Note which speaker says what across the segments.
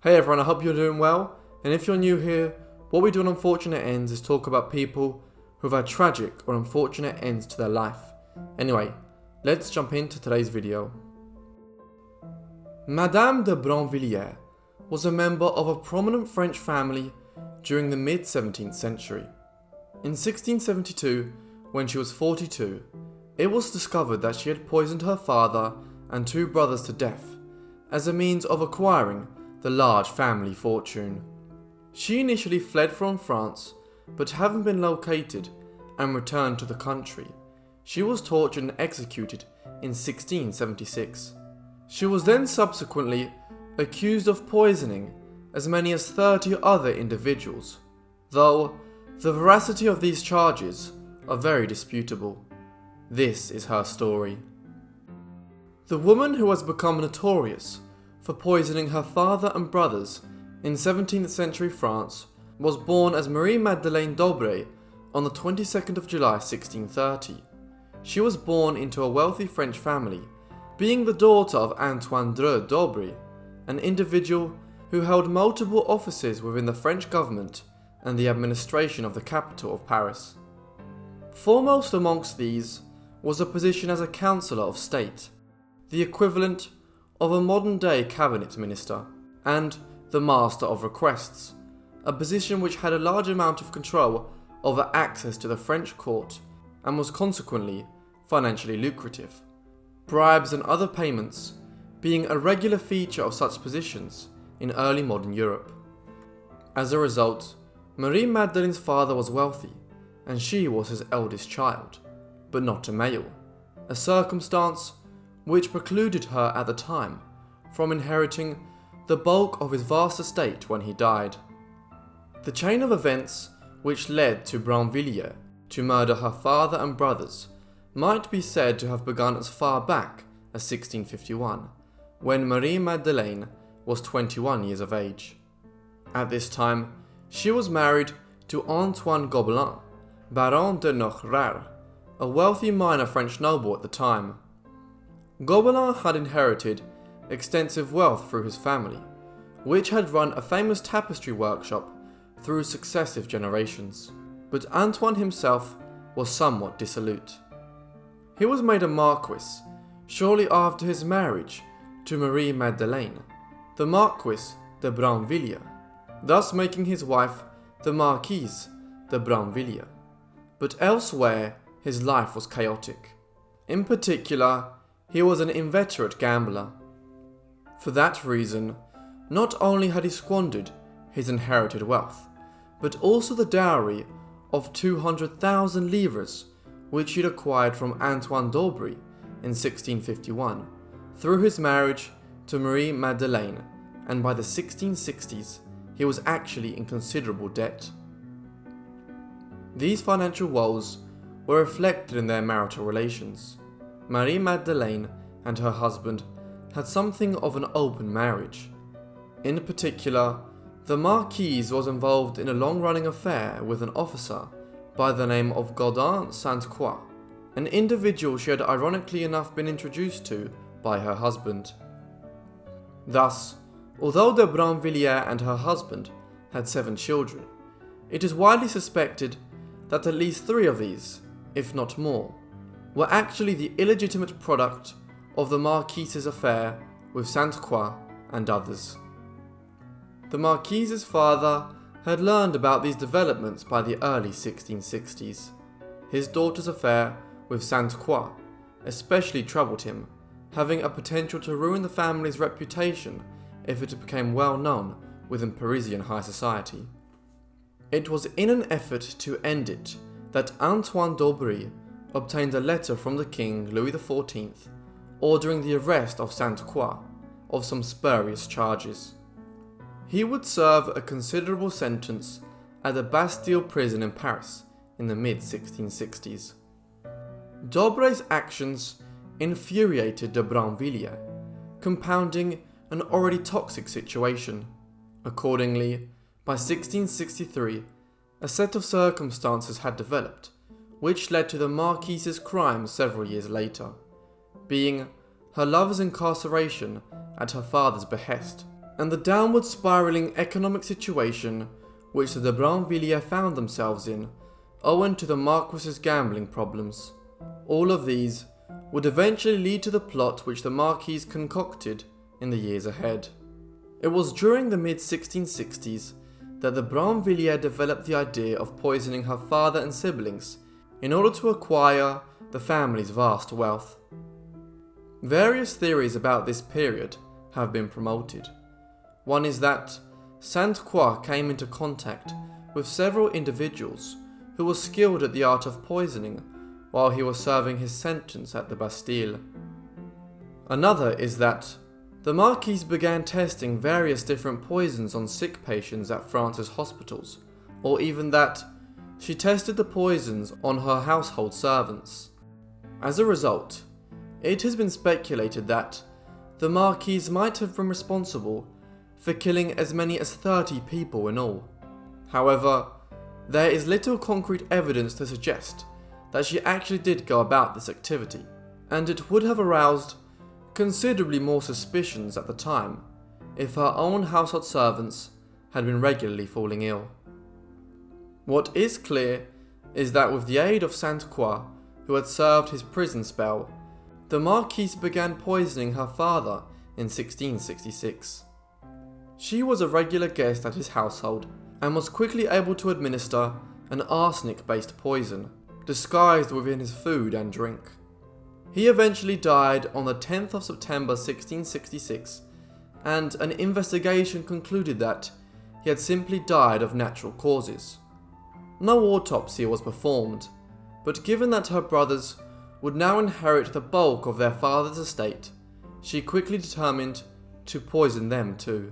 Speaker 1: Hey everyone, I hope you're doing well, and if you're new here, what we do on Unfortunate Ends is talk about people who've had tragic or unfortunate ends to their life. Anyway, let's jump into today's video. Madame de Brinvilliers was a member of a prominent French family during the mid-17th century. In 1672, when she was 42, it was discovered that she had poisoned her father and two brothers to death as a means of acquiring the large family fortune. She initially fled from France, but having been located and returned to the country, she was tortured and executed in 1676. She was then subsequently accused of poisoning as many as 30 other individuals, though the veracity of these charges are very disputable. This is her story. The woman who has become notorious for poisoning her father and brothers in 17th century France was born as Marie-Madeleine d'Aubray on the 22nd of July 1630. She was born into a wealthy French family, being the daughter of Antoine d'Aubray, an individual who held multiple offices within the French government and the administration of the capital of Paris. Foremost amongst these was a position as a Councillor of State, the equivalent of a modern-day cabinet minister, and the Master of Requests, a position which had a large amount of control over access to the French court and was consequently financially lucrative. Bribes and other payments being a regular feature of such positions in early modern Europe. As a result, Marie-Madeleine's father was wealthy, and she was his eldest child, but not a male, a circumstance which precluded her at the time from inheriting the bulk of his vast estate when he died. The chain of events which led to Brinvilliers to murder her father and brothers might be said to have begun as far back as 1651, when Marie-Madeleine was 21 years of age. At this time, she was married to Antoine Gobelin, Baron de Noailles, a wealthy minor French noble at the time. Gobelin had inherited extensive wealth through his family, which had run a famous tapestry workshop through successive generations, but Antoine himself was somewhat dissolute. He was made a marquis shortly after his marriage to Marie-Madeleine, the Marquise de Brinvilliers, thus making his wife the Marquise de Brinvilliers. But elsewhere, his life was chaotic. In particular, he was an inveterate gambler. For that reason, not only had he squandered his inherited wealth, but also the dowry of 200,000 livres which he had acquired from Antoine d'Aubray in 1651 through his marriage to Marie-Madeleine, and by the 1660s he was actually in considerable debt. These financial woes were reflected in their marital relations. Marie-Madeleine and her husband had something of an open marriage. In particular, the Marquise was involved in a long-running affair with an officer by the name of Gaudin Sainte-Croix, an individual she had ironically enough been introduced to by her husband. Thus, although de Brinvilliers and her husband had 7 children, it is widely suspected that at least 3 of these, if not more, were actually the illegitimate product of the Marquise's affair with Sainte-Croix and others. The Marquise's father had learned about these developments by the early 1660s. His daughter's affair with Sainte-Croix especially troubled him, having a potential to ruin the family's reputation if it became well known within Parisian high society. It was in an effort to end it that Antoine d'Aubray obtained a letter from the king Louis XIV ordering the arrest of Sainte-Croix of some spurious charges. He would serve a considerable sentence at the Bastille prison in Paris in the mid-1660s. d'Aubray's actions infuriated de Brinvilliers, compounding an already toxic situation. Accordingly, by 1663, a set of circumstances had developed, which led to the Marquise's crime several years later, being her lover's incarceration at her father's behest, and the downward spiralling economic situation which the de Brinvilliers found themselves in, owing to the Marquis's gambling problems. All of these would eventually lead to the plot which the Marquise concocted in the years ahead. It was during the mid-1660s that the Brinvilliers developed the idea of poisoning her father and siblings in order to acquire the family's vast wealth. Various theories about this period have been promoted. One is that Sainte Croix came into contact with several individuals who were skilled at the art of poisoning while he was serving his sentence at the Bastille. Another is that the Marquise began testing various different poisons on sick patients at France's hospitals, or even that she tested the poisons on her household servants. As a result, it has been speculated that the Marquise might have been responsible for killing as many as 30 people in all. However, there is little concrete evidence to suggest that she actually did go about this activity, and it would have aroused considerably more suspicions at the time if her own household servants had been regularly falling ill. What is clear is that with the aid of Sainte Croix, who had served his prison spell, the Marquise began poisoning her father in 1666. She was a regular guest at his household and was quickly able to administer an arsenic-based poison, disguised within his food and drink. He eventually died on the 10th of September 1666, and an investigation concluded that he had simply died of natural causes. No autopsy was performed, but given that her brothers would now inherit the bulk of their father's estate, she quickly determined to poison them too.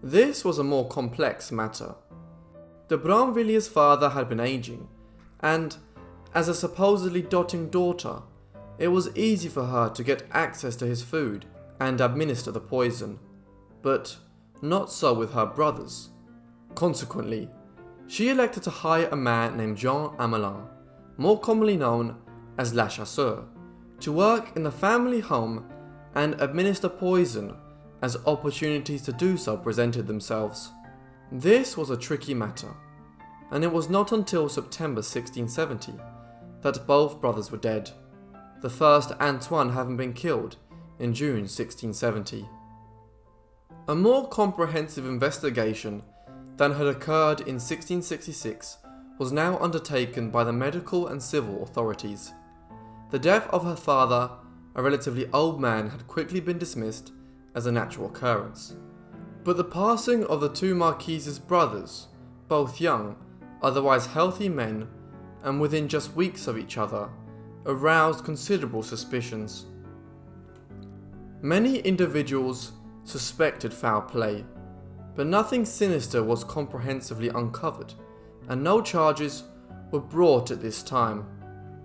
Speaker 1: This was a more complex matter. De Brinvilliers' father had been aging, and as a supposedly doting daughter, it was easy for her to get access to his food and administer the poison, but not so with her brothers. Consequently, she elected to hire a man named Jean Amelin, more commonly known as La Chasseur, to work in the family home and administer poison as opportunities to do so presented themselves. This was a tricky matter, and it was not until September 1670 that both brothers were dead, the first Antoine having been killed in June 1670. A more comprehensive investigation than had occurred in 1666 was now undertaken by the medical and civil authorities. The death of her father, a relatively old man, had quickly been dismissed as a natural occurrence, but the passing of the two Marquises' brothers, both young, otherwise healthy men, and within just weeks of each other, aroused considerable suspicions. Many individuals suspected foul play, but nothing sinister was comprehensively uncovered, and no charges were brought at this time.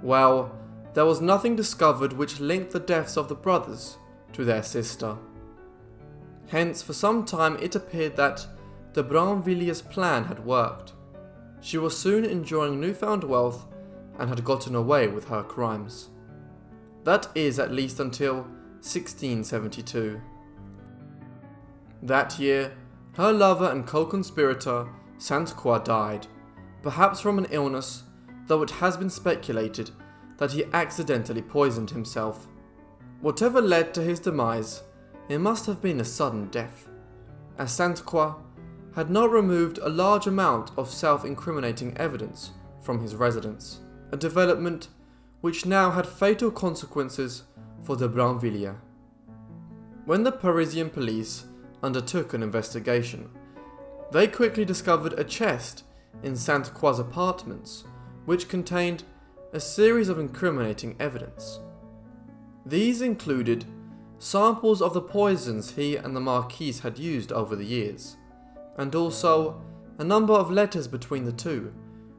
Speaker 1: Well, there was nothing discovered which linked the deaths of the brothers to their sister. Hence, for some time it appeared that de Brinvilliers' plan had worked. She was soon enjoying newfound wealth and had gotten away with her crimes. That is, at least until 1672. That year, her lover and co-conspirator, Sainte Croix, died, perhaps from an illness, though it has been speculated that he accidentally poisoned himself. Whatever led to his demise, it must have been a sudden death, as Sainte Croix had not removed a large amount of self-incriminating evidence from his residence, a development which now had fatal consequences for de Brinvilliers. When the Parisian police undertook an investigation, they quickly discovered a chest in Sainte Croix's apartments, which contained a series of incriminating evidence. These included samples of the poisons he and the Marquise had used over the years, and also a number of letters between the two,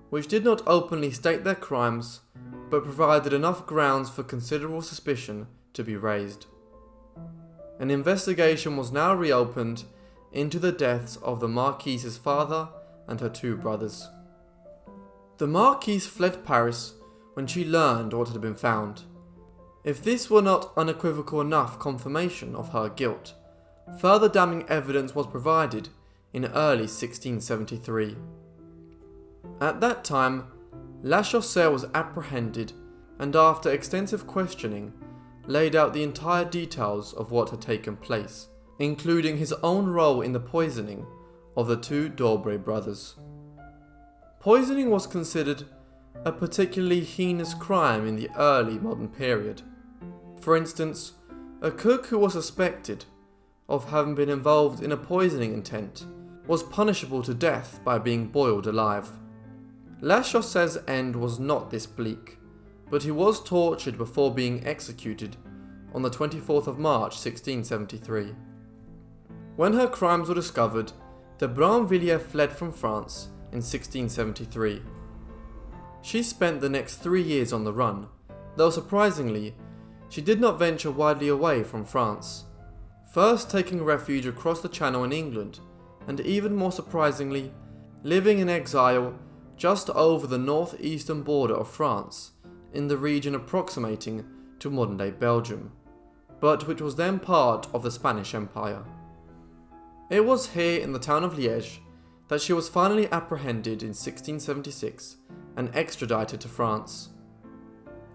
Speaker 1: which did not openly state their crimes, but provided enough grounds for considerable suspicion to be raised. An investigation was now reopened into the deaths of the Marquise's father and her two brothers. The Marquise fled Paris when she learned what had been found. If this were not unequivocal enough confirmation of her guilt, further damning evidence was provided in early 1673. At that time, La Chaussée was apprehended and after extensive questioning, laid out the entire details of what had taken place, including his own role in the poisoning of the two d'Aubray brothers. Poisoning was considered a particularly heinous crime in the early modern period. For instance, a cook who was suspected of having been involved in a poisoning intent was punishable to death by being boiled alive. La Chaussée's end was not this bleak, but he was tortured before being executed on the 24th of March 1673. When her crimes were discovered, de Brinvilliers fled from France in 1673. She spent the next 3 years on the run, though surprisingly, she did not venture widely away from France, first taking refuge across the Channel in England, and even more surprisingly, living in exile just over the northeastern border of France, in the region approximating to modern-day Belgium, but which was then part of the Spanish Empire. It was here in the town of Liège that she was finally apprehended in 1676 and extradited to France.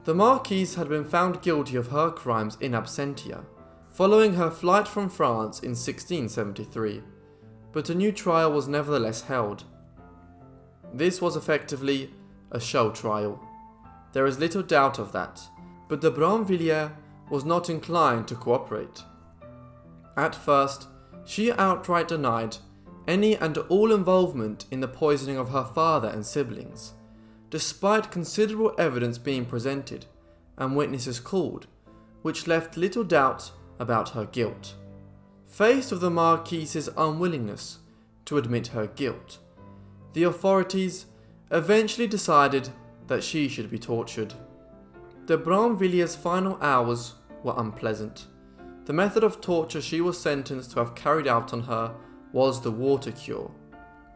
Speaker 1: The Marquise had been found guilty of her crimes in absentia, following her flight from France in 1673, but a new trial was nevertheless held. This was effectively a show trial. There is little doubt of that, but de Brinvilliers was not inclined to cooperate. At first, she outright denied any and all involvement in the poisoning of her father and siblings, despite considerable evidence being presented and witnesses called, which left little doubt about her guilt. Faced with the Marquise's unwillingness to admit her guilt, the authorities eventually decided that she should be tortured. De Brinvilliers' final hours were unpleasant. The method of torture she was sentenced to have carried out on her was the water cure.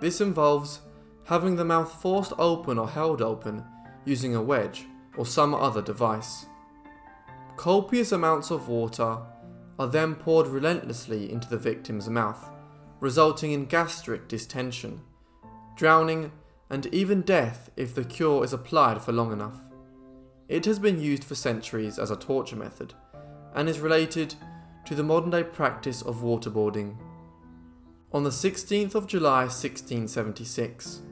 Speaker 1: This involves having the mouth forced open or held open using a wedge or some other device. Copious amounts of water are then poured relentlessly into the victim's mouth, resulting in gastric distension, drowning, and even death if the cure is applied for long enough. It has been used for centuries as a torture method, and is related to the modern-day practice of waterboarding. On the 16th of July 1676,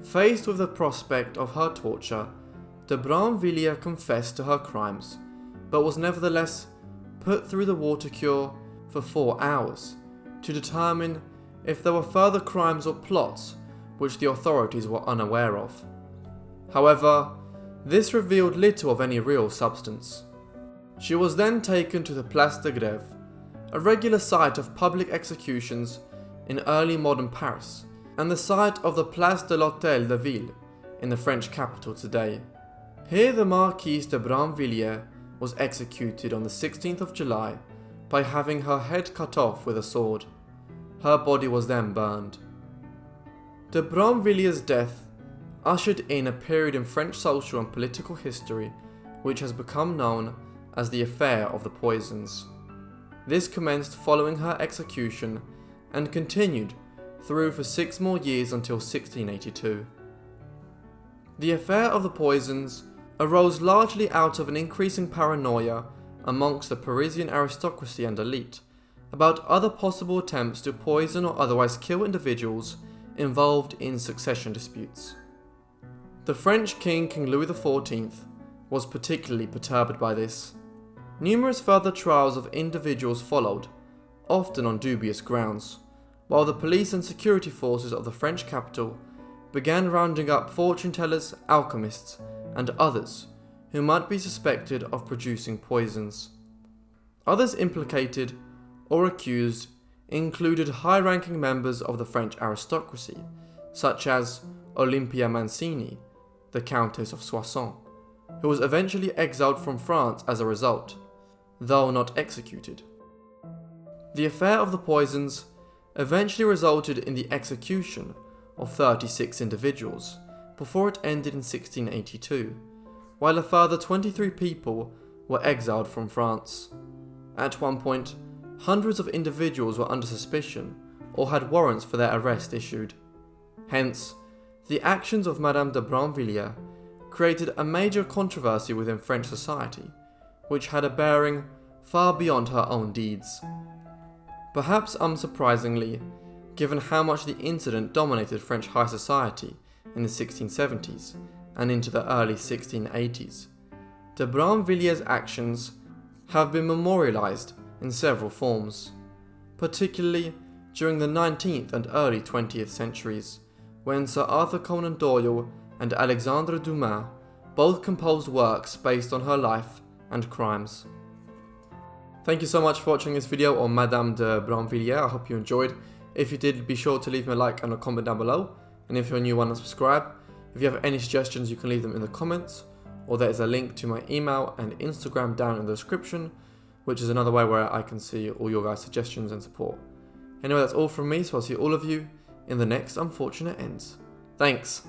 Speaker 1: faced with the prospect of her torture, de Brinvilliers confessed to her crimes, but was nevertheless put through the water cure for 4 hours to determine if there were further crimes or plots which the authorities were unaware of. However, this revealed little of any real substance. She was then taken to the Place de Grève, a regular site of public executions in early modern Paris, and the site of the Place de l'Hôtel de Ville in the French capital today. Here the Marquise de Brinvilliers was executed on the 16th of July by having her head cut off with a sword. Her body was then burned. De Brinvilliers' death ushered in a period in French social and political history which has become known as the Affair of the Poisons. This commenced following her execution and continued through for 6 more years until 1682. The Affair of the Poisons arose largely out of an increasing paranoia amongst the Parisian aristocracy and elite about other possible attempts to poison or otherwise kill individuals involved in succession disputes. The French King Louis XIV was particularly perturbed by this. Numerous further trials of individuals followed, often on dubious grounds, while the police and security forces of the French capital began rounding up fortune tellers, alchemists, and others who might be suspected of producing poisons. Others implicated or accused included high-ranking members of the French aristocracy, such as Olympia Mancini, the Countess of Soissons, who was eventually exiled from France as a result, though not executed. The Affair of the Poisons eventually resulted in the execution of 36 individuals before it ended in 1682, while a further 23 people were exiled from France. At one point, hundreds of individuals were under suspicion or had warrants for their arrest issued. Hence, the actions of Madame de Brinvilliers created a major controversy within French society, which had a bearing far beyond her own deeds. Perhaps unsurprisingly, given how much the incident dominated French high society in the 1670s and into the early 1680s, de Brinvilliers' actions have been memorialised in several forms, particularly during the 19th and early 20th centuries, when Sir Arthur Conan Doyle and Alexandre Dumas both composed works based on her life and crimes. Thank you so much for watching this video on Madame de Brinvilliers. I hope you enjoyed. If you did, be sure to leave me a like and a comment down below. And if you're a new one, subscribe. If you have any suggestions, you can leave them in the comments, or there is a link to my email and Instagram down in the description, which is another way where I can see all your guys' suggestions and support. Anyway, that's all from me, so I'll see all of you in the next Unfortunate Ends. Thanks!